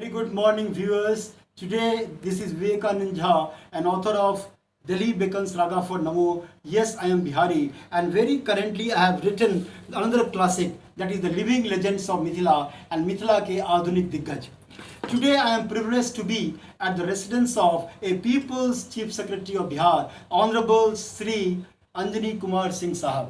Very good morning, viewers. Today, this is Vivekanand Jha, an author of Delhi Beckons Raga for Namo. Yes, I am Bihari, and very currently I have written another classic, that is the Living Legends of Mithila and Mithila ke Adunik Diggaj. Today I am privileged to be at the residence of a People's Chief Secretary of Bihar, Honorable Sri Anjani Kumar Singh Sahab.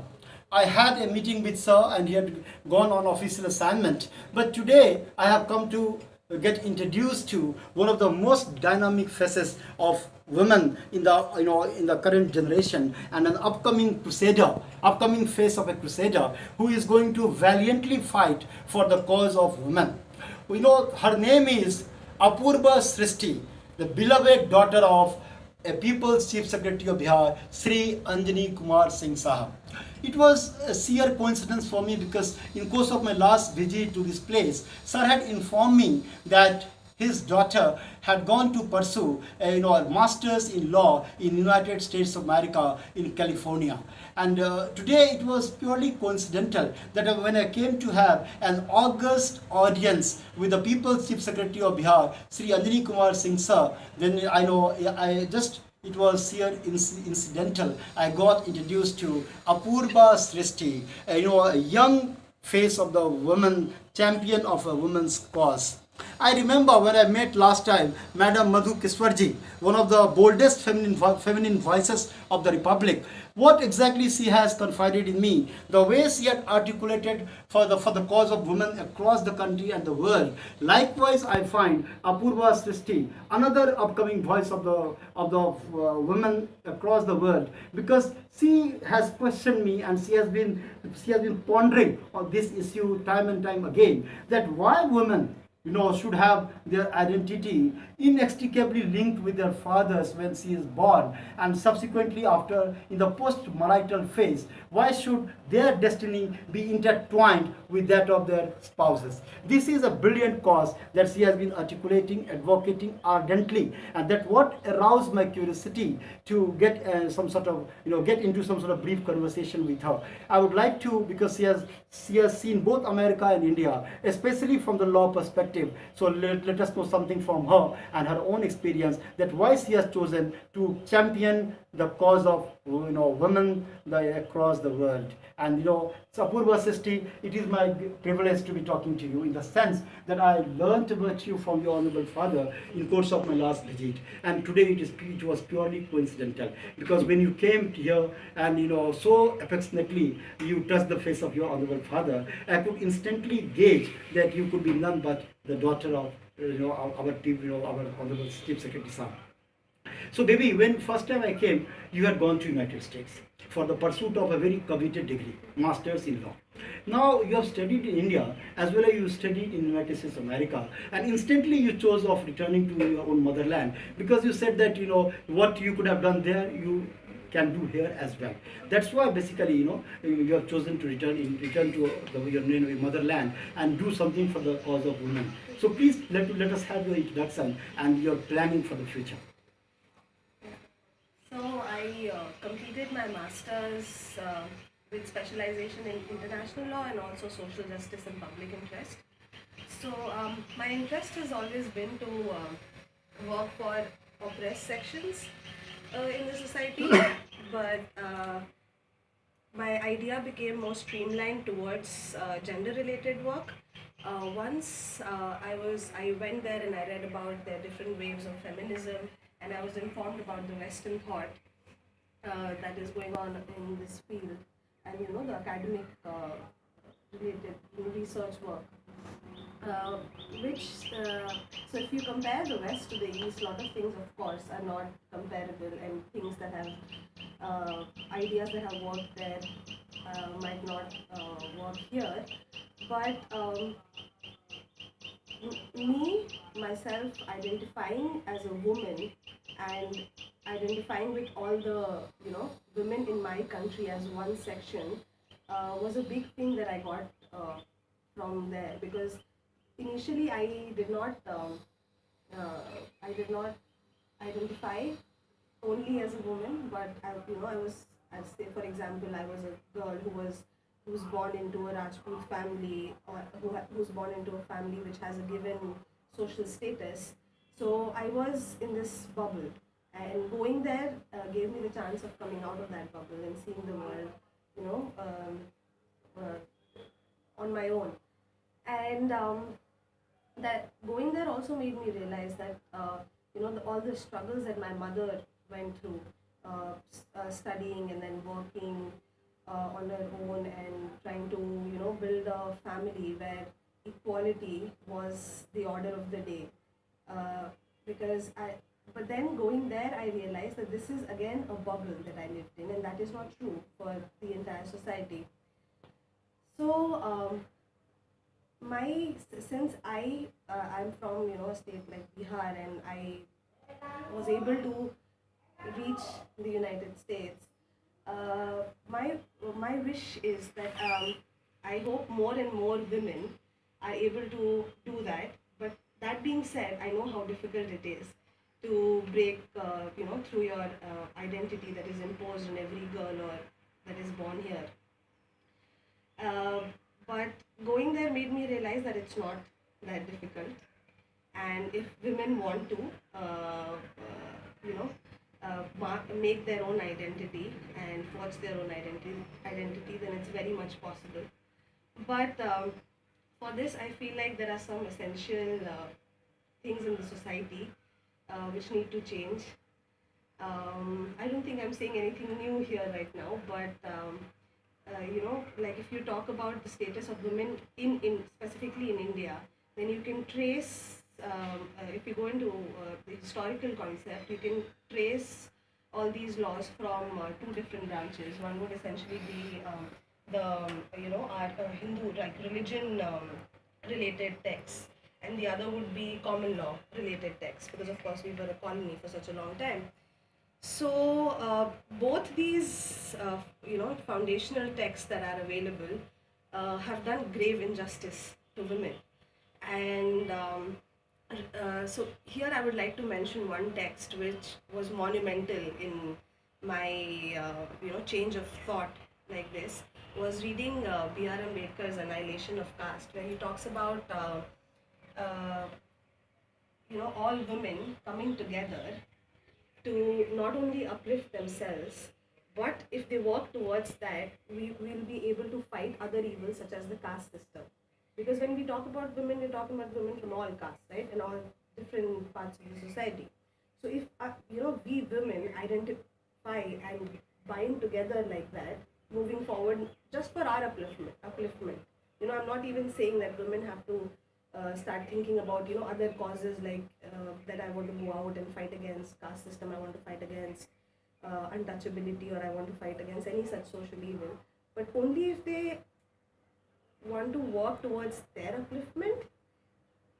I had a meeting with Sir and he had gone on official assignment. But today I have come to get introduced to one of the most dynamic faces of women in the current generation, and an upcoming crusader, upcoming face of a crusader who is going to valiantly fight for the cause of women. Her name is Apurva Srishti, the beloved daughter of a People's Chief Secretary of Bihar, Sri Anjani Kumar Singh Sahab. It was a sheer coincidence for me because in course of my last visit to this place, Sir had informed me that his daughter had gone to pursue a master's in law in United States of America in California. And today it was purely coincidental that when I came to have an august audience with the People's Chief Secretary of Bihar, Sri Anjani Kumar Singh Sir, then it was here incidental. I got introduced to Apurva Srishti, a young face of the woman, champion of a woman's cause. I remember when I met last time Madam Madhu Kiswarji, one of the boldest feminine voices of the Republic. What exactly she has confided in me, the way she had articulated for the cause of women across the country and the world. Likewise, I find Apurva Srishti, another upcoming voice of the women across the world, because she has questioned me and she has been pondering on this issue time and time again, that why women should have their identity inextricably linked with their fathers when she is born, and subsequently after in the post-marital phase, why should their destiny be intertwined with that of their spouses? This is a brilliant cause that she has been articulating, advocating ardently, and that what aroused my curiosity to get get into some sort of brief conversation with her. I would like to, because she has seen both America and India, especially from the law perspective. So let us know something from her and her own experience, that why she has chosen to champion the cause of women across the world. And Apurva Srishti, it is my privilege to be talking to you in the sense that I learned about you from your honorable father in course of my last visit, and today it was purely coincidental, because when you came here and so affectionately you touched the face of your honorable father, I could instantly gauge that you could be none but the daughter of our honorable Chief Secretary Sir. So baby, when first time I came, you had gone to United States for the pursuit of a very coveted degree, Masters in Law. Now you have studied in India as well as you studied in United States of America, and instantly you chose of returning to your own motherland, because you said that what you could have done there, you can do here as well. That's why basically you have chosen to return to your motherland and do something for the cause of women. So please let us have your introduction and your planning for the future. So I completed my master's with specialization in international law and also social justice and public interest. So my interest has always been to work for oppressed sections in the society, but my idea became more streamlined towards gender-related work. Once I went there and I read about the different waves of feminism, and I was informed about the Western thought that is going on in this field, and the academic related research work. So if you compare the West to the East, a lot of things, of course, are not comparable, and things that have ideas that have worked there might not work here. But me, myself, identifying as a woman and identifying with all the women in my country as one section was a big thing that I got from there, because initially I did not identify only as a woman, but I was, I'd say, for example, I was a girl who's born into a Rajput family, or who's born into a family which has a given social status. So I was in this bubble, and going there gave me the chance of coming out of that bubble and seeing the world, you know, on my own. And that going there also made me realize that all the struggles that my mother went through, studying and then working on her own and trying to build a family where equality was the order of the day. uh, because I But then going there, I realized that this is again a bubble that I lived in, and that is not true for the entire society. So my since I'm from a state like Bihar, and I was able to reach the United States. My wish is that I hope more and more women are able to do that. But that being said, I know how difficult it is to break through your identity that is imposed on every girl or that is born here. Uh, but going there made me realize that it's not that difficult, and if women want to, you know, make their own identity and forge their own identity, then it's very much possible. But for this, I feel like there are some essential things in the society which need to change. I don't think I'm saying anything new here right now, but like if you talk about the status of women in specifically in India, then you can trace. If you go into the historical concept, you can trace all these laws from two different branches. One would essentially be our Hindu, like religion related texts, and the other would be common law related texts, because of course we were a colony for such a long time. So both these, foundational texts that are available have done grave injustice to women, and so here I would like to mention one text which was monumental in my, change of thought like this. Was reading B.R. Ambedkar's Annihilation of Caste, where he talks about, uh, all women coming together to not only uplift themselves, but if they work towards that, we will be able to fight other evils such as the caste system. Because when we talk about women, we're talking about women from all castes, right, and all different parts of the society. So if we women identify and bind together like that, moving forward, just for our upliftment. I'm not even saying that women have to start thinking about other causes like that I want to go out and fight against caste system, I want to fight against untouchability, or I want to fight against any such social evil, but only if they want to work towards their upliftment.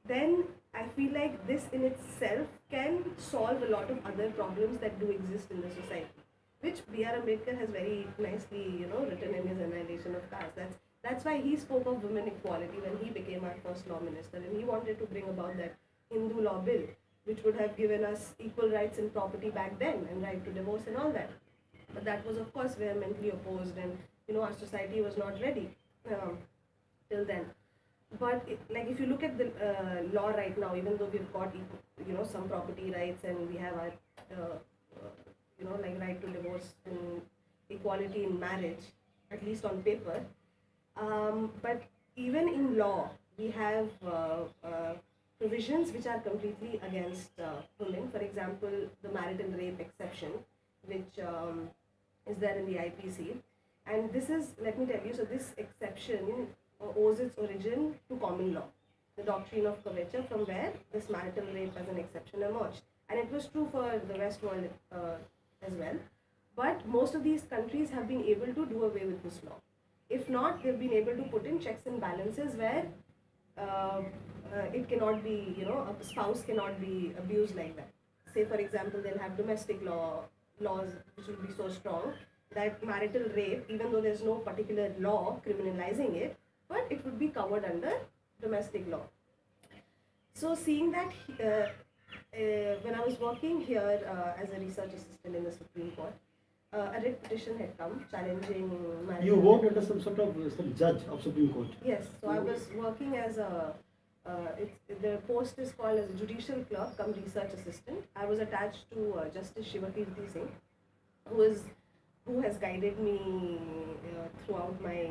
Then I feel like this in itself can solve a lot of other problems that do exist in the society, which B.R. Ambedkar has very nicely, written in his Annihilation of Caste. That's why he spoke of women equality when he became our first law minister, and he wanted to bring about that Hindu law bill, which would have given us equal rights in property back then and right to divorce and all that. But that was, of course, vehemently opposed, and our society was not ready till then. But like if you look at the law right now, even though we've got some property rights and we have our like right to divorce and equality in marriage, at least on paper. But even in law, we have provisions which are completely against women. For example, the marital rape exception, which is there in the IPC. And this is, let me tell you, so this exception owes its origin to common law, the doctrine of coverture, from where this marital rape as an exception emerged. And it was true for the West world as well. But most of these countries have been able to do away with this law. If not, they've been able to put in checks and balances where it cannot be, a spouse cannot be abused like that. Say, for example, they'll have domestic laws which will be so strong that marital rape, even though there's no particular law criminalizing it, but it would be covered under domestic law. So seeing that, when I was working here as a research assistant in the Supreme Court, a writ petition had come challenging marital. You worked under some sort of some judge of Supreme Court. Yes, so I was working as a The post is called as a judicial clerk cum research assistant. I was attached to Justice Shivakirti Singh, who is who has guided me throughout my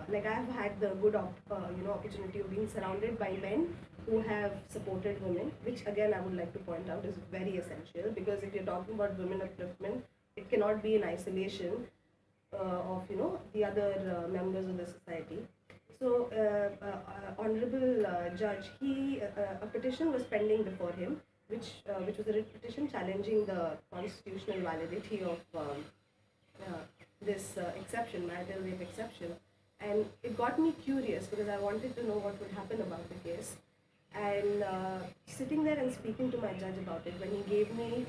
like I have had the good opportunity of being surrounded by men who have supported women, which again I would like to point out is very essential, because if you're talking about women upliftment, it cannot be in isolation of the other members of the society. So, honorable judge, a petition was pending before him, which was a writ petition challenging the constitutional validity of this exception, marital rape exception, and it got me curious because I wanted to know what would happen about the case. And sitting there and speaking to my judge about it, when he gave me,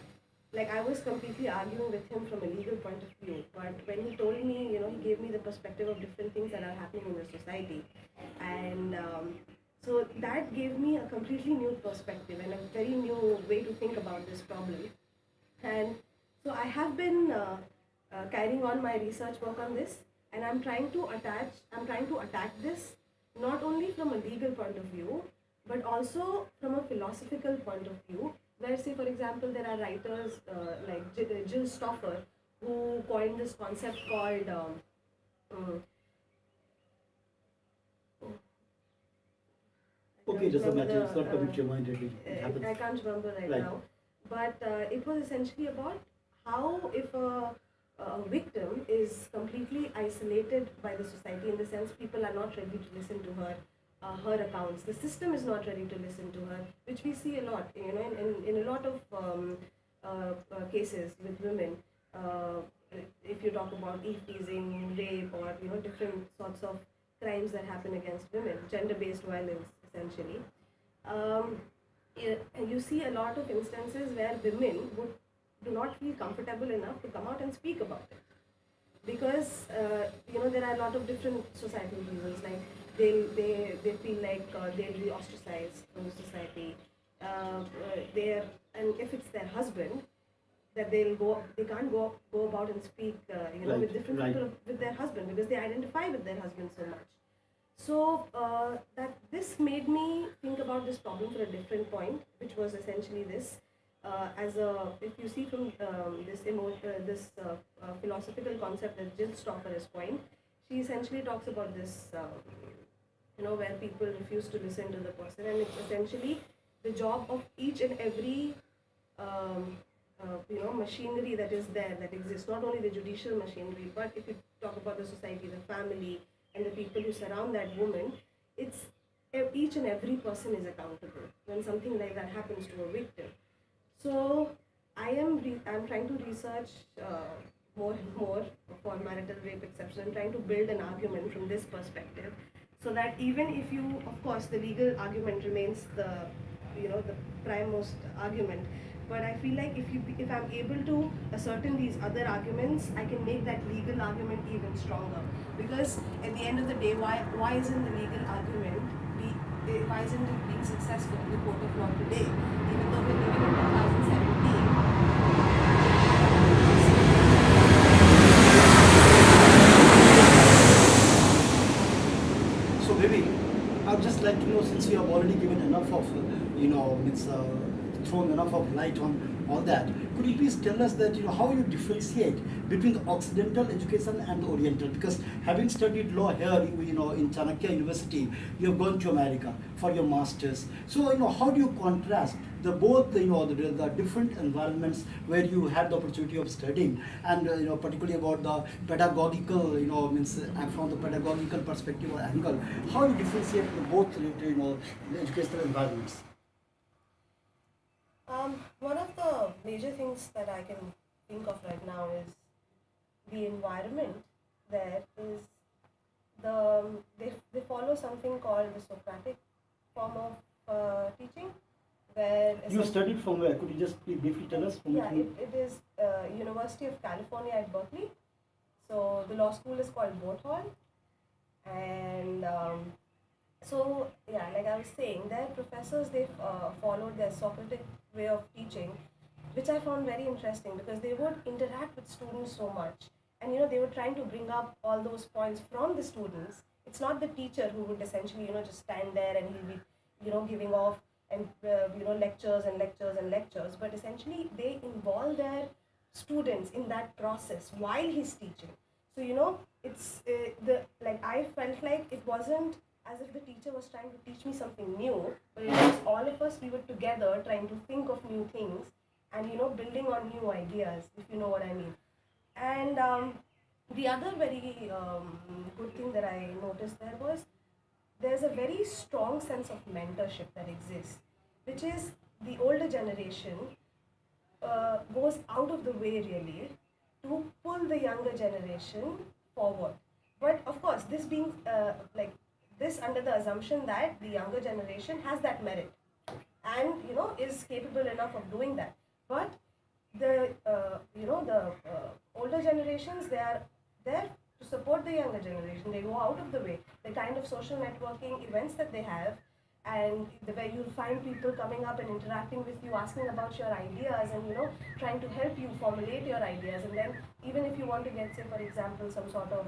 like, I was completely arguing with him from a legal point of view, but when he told me, he gave me the perspective of different things that are happening in the society, and so that gave me a completely new perspective and a very new way to think about this problem. And so I have been carrying on my research work on this, and I'm trying to attack this not only from a legal point of view, but also from a philosophical point of view, where, say, for example, there are writers like Jill Stoffer, who coined this concept called um, Okay, doesn't matter. It's not coming to your mind. It happens. I can't remember right now, but it was essentially about how, if a victim is completely isolated by the society, in the sense people are not ready to listen to her accounts, the system is not ready to listen to her, which we see a lot, in a lot of cases with women. If you talk about eve-teasing, rape, or different sorts of crimes that happen against women, gender-based violence, essentially. You see a lot of instances where women do not feel comfortable enough to come out and speak about it, because there are a lot of different societal reasons, like they feel like they'll be ostracized from the society. And if it's their husband, that they can't go about and speak with different people with their husband, because they identify with their husband so much. So that this made me think about this problem for a different point, which was essentially this. If you see from this philosophical concept that Jill Stoffer has coined, she essentially talks about this, where people refuse to listen to the person, and it's essentially the job of each and every machinery that is there, that exists, not only the judicial machinery, but if you talk about the society, the family, and the people who surround that woman, it's each and every person is accountable when something like that happens to a victim. So I'm trying to research more and more for marital rape exception. I'm trying to build an argument from this perspective, so that even if of course, the legal argument remains the primemost argument, but I feel like if I'm able to ascertain these other arguments, I can make that legal argument even stronger. Because at the end of the day, why isn't the legal argument why isn't it being successful in the court of law today, even though we're living in 2017? So maybe I'd just like to know, since you have already given enough of, it's thrown enough of light on all that, could you please tell us that, how you differentiate between the Occidental education and the Oriental? Because having studied law here, in Chanakya University, you have gone to America for your masters. So, how do you contrast both the different environments where you had the opportunity of studying, and particularly about the pedagogical, from the pedagogical perspective or angle, how you differentiate both the educational environments? One of the major things that I can think of right now is the environment. There is they follow something called the Socratic form of teaching, where you studied from where? Could you just briefly tell us? It is University of California at Berkeley. So the law school is called Boat Hall, and so yeah, like I was saying, their professors, they followed their Socratic way of teaching, which I found very interesting, because they would interact with students so much, and they were trying to bring up all those points from the students. It's not the teacher who would essentially just stand there and he'll be giving off and lectures and lectures and lectures, but essentially they involve their students in that process while he's teaching. So it's the like I felt like it wasn't as if the teacher was trying to teach me something new, but it was all of us, we were together trying to think of new things and building on new ideas, if you know what I mean. And the other very good thing that I noticed there was there's a very strong sense of mentorship that exists, which is the older generation goes out of the way really to pull the younger generation forward. But of course, this being this under the assumption that the younger generation has that merit and is capable enough of doing that. But the older generations, they are there to support the younger generation. They go out of the way. The kind of social networking events that they have, and the way you'll find people coming up and interacting with you, asking about your ideas, and trying to help you formulate your ideas. And then even if you want to get, say for example, some sort of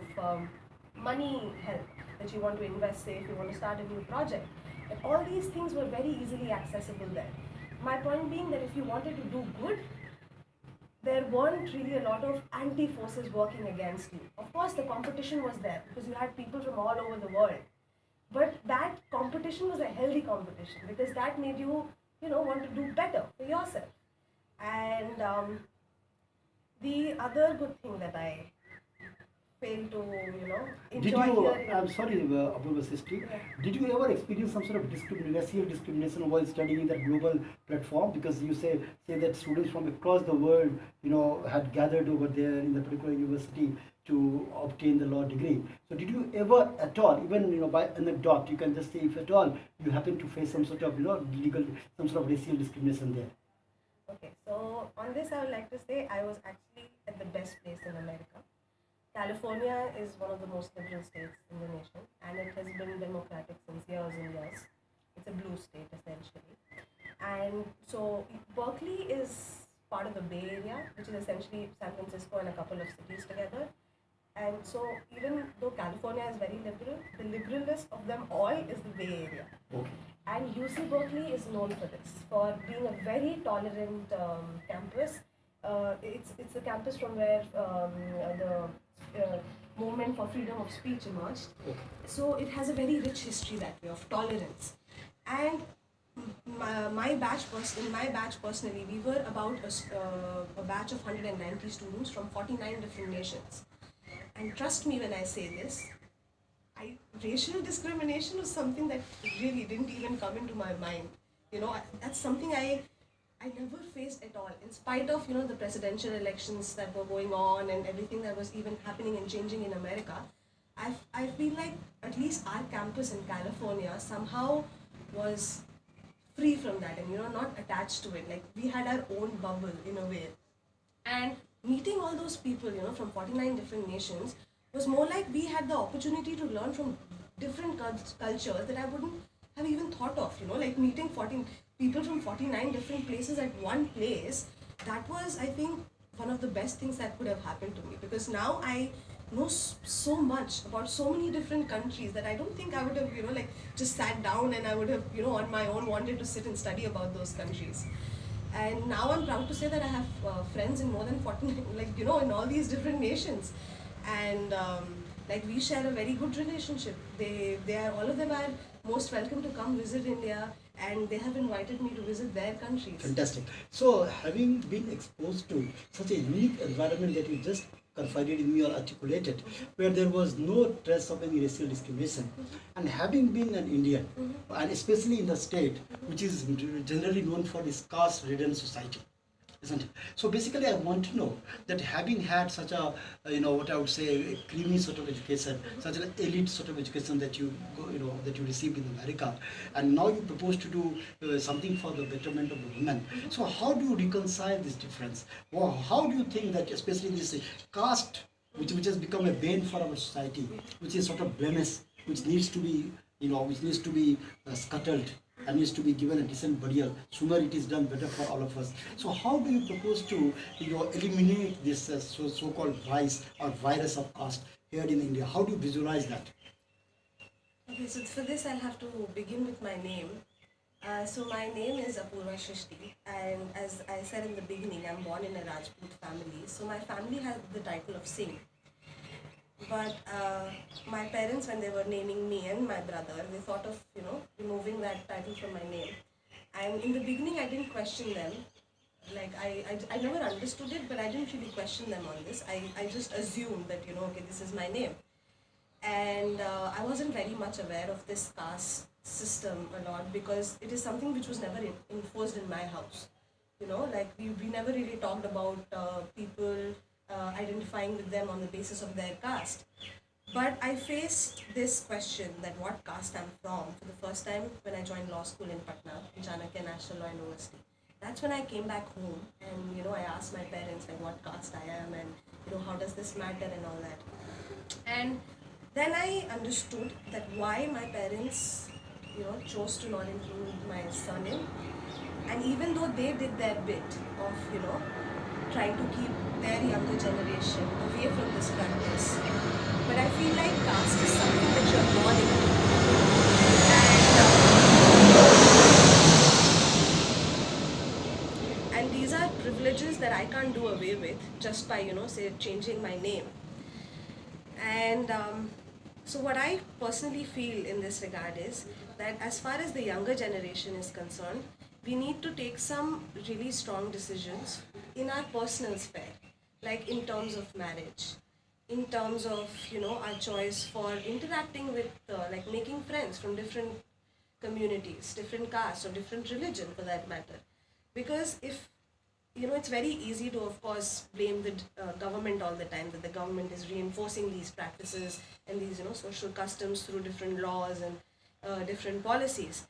money help that you want to invest, say if you want to start a new project, and all these things were very easily accessible there. My point being that if you wanted to do good, there weren't really a lot of anti-forces working against you. Of course, the competition was there because you had people from all over the world. But that competition was a healthy competition because that made you, want to do better for yourself. And the other good thing that I failed to, Did enjoy you, hearing. I'm sorry, Apurva Srishti, Yeah. did you ever experience some sort of racial discrimination while studying in that global platform? Because you say that students from across the world, had gathered over there in the particular university to obtain the law degree. So did you ever at all, even by anecdote, you can just say if at all you happen to face some sort of legal, some sort of racial discrimination there? Okay, so on this I would like to say I was actually at the best place in America. California is one of the most liberal states in the nation, and it has been democratic since years and years. It's a blue state essentially. And so Berkeley is part of the Bay Area, which is essentially San Francisco and a couple of cities together. And so even though California is very liberal, the liberalist of them all is the Bay Area. Okay. And UC Berkeley is known for this, for being a very tolerant campus. It's the campus from where the movement for freedom of speech emerged. Okay. So it has a very rich history that way of tolerance. And in my batch personally, we were about a batch of 190 students from 49 different nations. And trust me when I say this, racial discrimination was something that really didn't even come into my mind. That's something I never faced at all, in spite of the presidential elections that were going on and everything that was even happening and changing in America. I feel like at least our campus in California somehow was free from that and not attached to it. Like we had our own bubble in a way. And meeting all those people, from 49 different nations was more like we had the opportunity to learn from different cultures that I wouldn't have even thought of, like meeting 14 people from 49 different places at one place. That was, I think, one of the best things that could have happened to me, because now I know so much about so many different countries that I don't think I would have, just sat down and I would have, on my own wanted to sit and study about those countries. And now I'm proud to say that I have friends in more than 40, in all these different nations. And we share a very good relationship. They are, all of them are most welcome to come visit India, and they have invited me to visit their countries. Fantastic. So having been exposed to such a unique environment that you just confided in me or articulated, where there was no trace of any racial discrimination, and having been an Indian, and especially in the state, which is generally known for its caste-ridden society, isn't it? So basically I want to know that having had such a, what I would say, a creamy sort of education, such an elite sort of education that you that you received in America, and now you propose to do something for the betterment of the women. So how do you reconcile this difference? Or how do you think that, especially this caste, which has become a bane for our society, which is sort of blemish, which needs to be, scuttled and needs to be given a decent burial. Sooner it is done, better for all of us. So how do you propose to eliminate this so-called vice or virus of caste here in India? How do you visualize that? Okay, so for this I'll have to begin with my name. So my name is Apurva Srishti, and as I said in the beginning, I'm born in a Rajput family. So my family has the title of Singh. But my parents, when they were naming me and my brother, they thought of removing that title from my name. And in the beginning, I didn't question them. Like I never understood it, but I didn't really question them on this. I just assumed that okay, this is my name. And I wasn't very much aware of this caste system a lot because it is something which was never enforced in my house. Like we never really talked about people identifying with them on the basis of their caste. But I faced this question that what caste I'm from for the first time when I joined law school in Patna, Chanakya National Law University. That's when I came back home and I asked my parents like what caste I am and how does this matter and all that. And then I understood that why my parents chose to not include my surname. And even though they did their bit of trying to keep their younger generation away from this practice, but I feel like caste is something that you're born into. And these are privileges that I can't do away with just by say changing my name. And so what I personally feel in this regard is that as far as the younger generation is concerned, we need to take some really strong decisions in our personal sphere, like in terms of marriage, in terms of our choice for interacting with like making friends from different communities, different castes or different religion for that matter. Because if it's very easy to, of course, blame the government all the time, that the government is reinforcing these practices and these, social customs through different laws and different policies.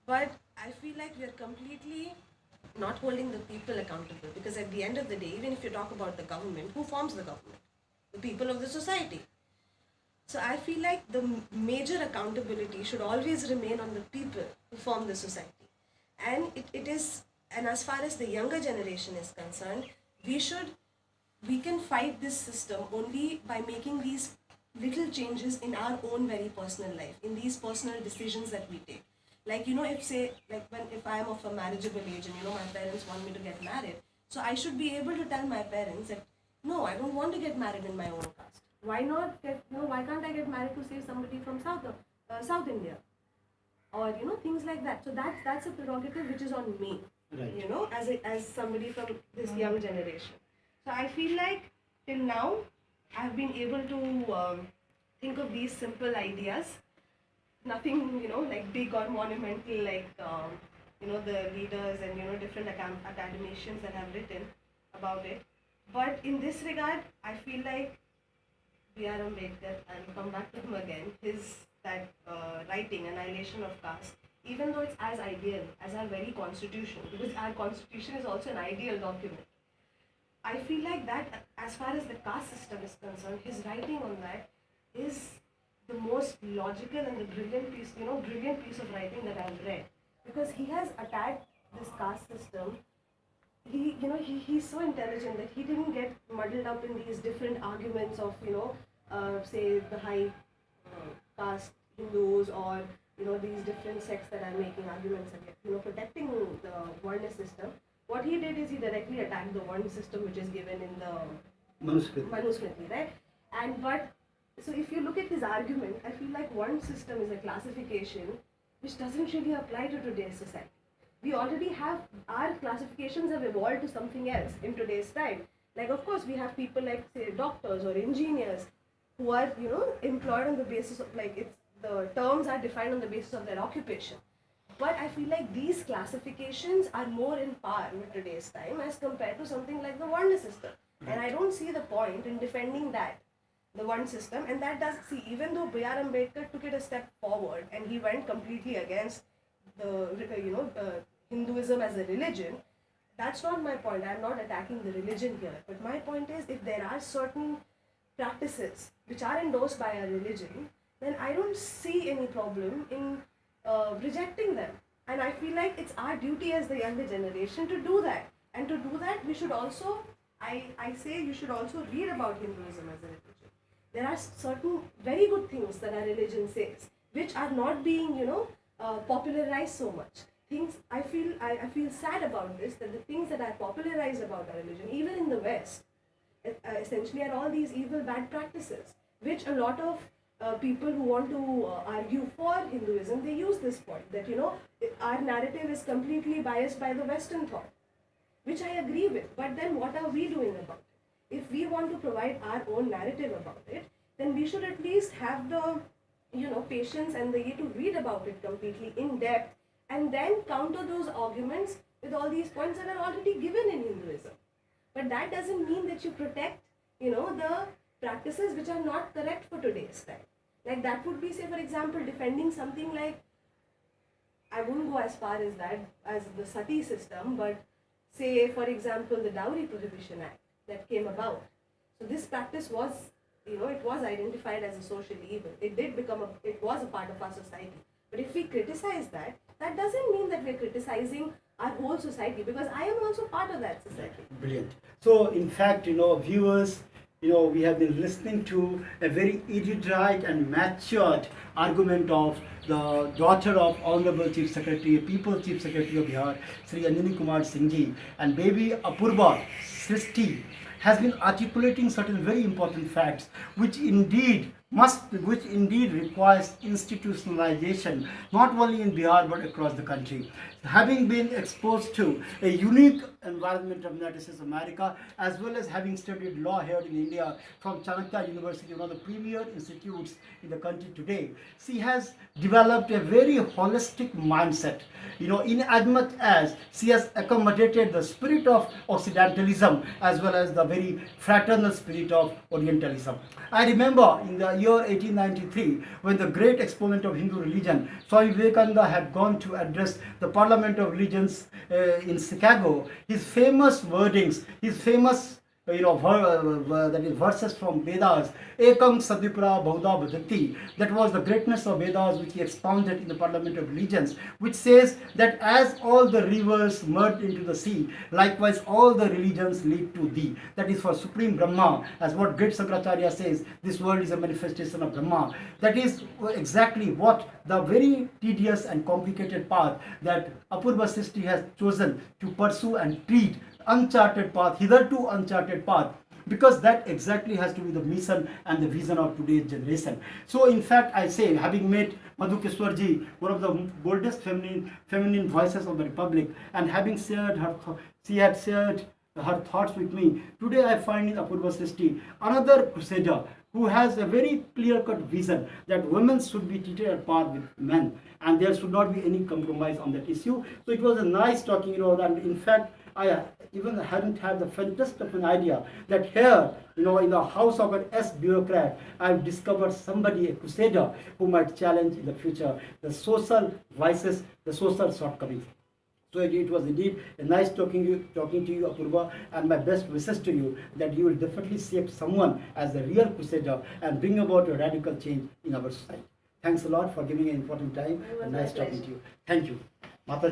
But I feel like we are completely not holding the people accountable because at the end of the day, even if you talk about the government, who forms the government? The people of the society. So I feel like the major accountability should always remain on the people who form the society. And it is, and as far as the younger generation is concerned, we can fight this system only by making these little changes in our own very personal life, in these personal decisions that we take. Like, if I am of a marriageable age and, my parents want me to get married, so I should be able to tell my parents that, no, I don't want to get married in my own caste. Why not why can't I get married to say somebody from South India? Or, things like that. So that's a prerogative which is on me, right. As somebody from this young generation. So I feel like till now, I've been able to think of these simple ideas. Nothing, like big or monumental, like, the leaders and, different academicians that have written about it. But in this regard, I feel like B.R. Ambedkar, and come back to him again, that writing, Annihilation of Caste, even though it's as ideal as our very constitution, because our constitution is also an ideal document, I feel like that, as far as the caste system is concerned, his writing on that is the most logical and the brilliant piece of writing that I've read, because he has attacked this caste system. He's so intelligent that he didn't get muddled up in these different arguments of say the high caste Hindus or these different sects that are making arguments against protecting the Varna system. What he did is he directly attacked the Varna system which is given in the Manusmriti, right? So if you look at his argument, I feel like one system is a classification which doesn't really apply to today's society. We already have, our classifications have evolved to something else in today's time. Like, of course, we have people like, say, doctors or engineers who are, employed on the basis of, the terms are defined on the basis of their occupation. But I feel like these classifications are more in par with today's time as compared to something like the Varna system. And I don't see the point in defending that, the one system. And that does, see, even though B.R. Ambedkar took it a step forward and he went completely against the, Hinduism as a religion, that's not my point. I'm not attacking the religion here. But my point is, if there are certain practices which are endorsed by our religion, then I don't see any problem in rejecting them. And I feel like it's our duty as the younger generation to do that. And to do that, we should also, I say you should also read about Hinduism as a religion. There are certain very good things that our religion says, which are not being, popularized so much. things I feel sad about this, that the things that are popularized about our religion, even in the West, essentially are all these evil bad practices, which a lot of people who want to argue for Hinduism, they use this point that, you know, our narrative is completely biased by the Western thought, which I agree with. But then what are we doing about it? If we want to provide our own narrative about it, then we should at least have the, you know, patience and the way to read about it completely in depth, and then counter those arguments with all these points that are already given in Hinduism. But that doesn't mean that you protect, you know, the practices which are not correct for today's time. Like that would be, say, for example, defending something like, I wouldn't go as far as that, as the sati system, but say, for example, the Dowry Prohibition Act that came about. So this practice was, you know, it was identified as a social evil. It did become it was a part of our society. But if we criticize that, that doesn't mean that we're criticizing our whole society, because I am also part of that society. Brilliant. So, in fact, you know, viewers, you know, we have been listening to a very erudite and matured argument of the daughter of Honorable Chief Secretary, People's Chief Secretary of Bihar, Sri Anjani Kumar Singh ji, and baby Apurva Srishti has been articulating certain very important facts, which indeed requires institutionalization, not only in Bihar but across the country. Having been exposed to a unique environment of United States of America, as well as having studied law here in India from Chanakya University, one of the premier institutes in the country today, she has developed a very holistic mindset, you know, in as much as she has accommodated the spirit of Occidentalism as well as the very fraternal spirit of Orientalism. I remember in the year 1893, when the great exponent of Hindu religion, Swami Vivekananda, had gone to address the Parliament of Religions in Chicago, his famous wordings, his famous that is verses from Vedas, Ekam Sadipura Bauddha Bhadati, that was the greatness of Vedas, which he expounded in the Parliament of Religions, which says that as all the rivers merge into the sea, likewise all the religions lead to thee. That is for Supreme Brahma, as what great Sankaracharya says, this world is a manifestation of Brahma. That is exactly what the very tedious and complicated path that Apurva Srishti has chosen to pursue and treat, uncharted path, hitherto uncharted path, because that exactly has to be the mission and the vision of today's generation. So in fact, I say, having met Madhu Kishwarji, one of the boldest feminine voices of the Republic, and having shared she had shared her thoughts with me, today I find in Apurva Srishti another crusader who has a very clear-cut vision that women should be treated at par with men, and there should not be any compromise on that issue. So it was a nice talking, and in fact, I even hadn't had the fantastic of an idea that here, in the house of an ex-bureaucrat, I've discovered somebody, a crusader, who might challenge in the future the social vices, the social shortcomings. So it was indeed a nice talking to you, Apurva, and my best wishes to you that you will definitely shape someone as a real crusader and bring about a radical change in our society. Thanks a lot for giving an important time, and nice talking to you. Thank you. Mata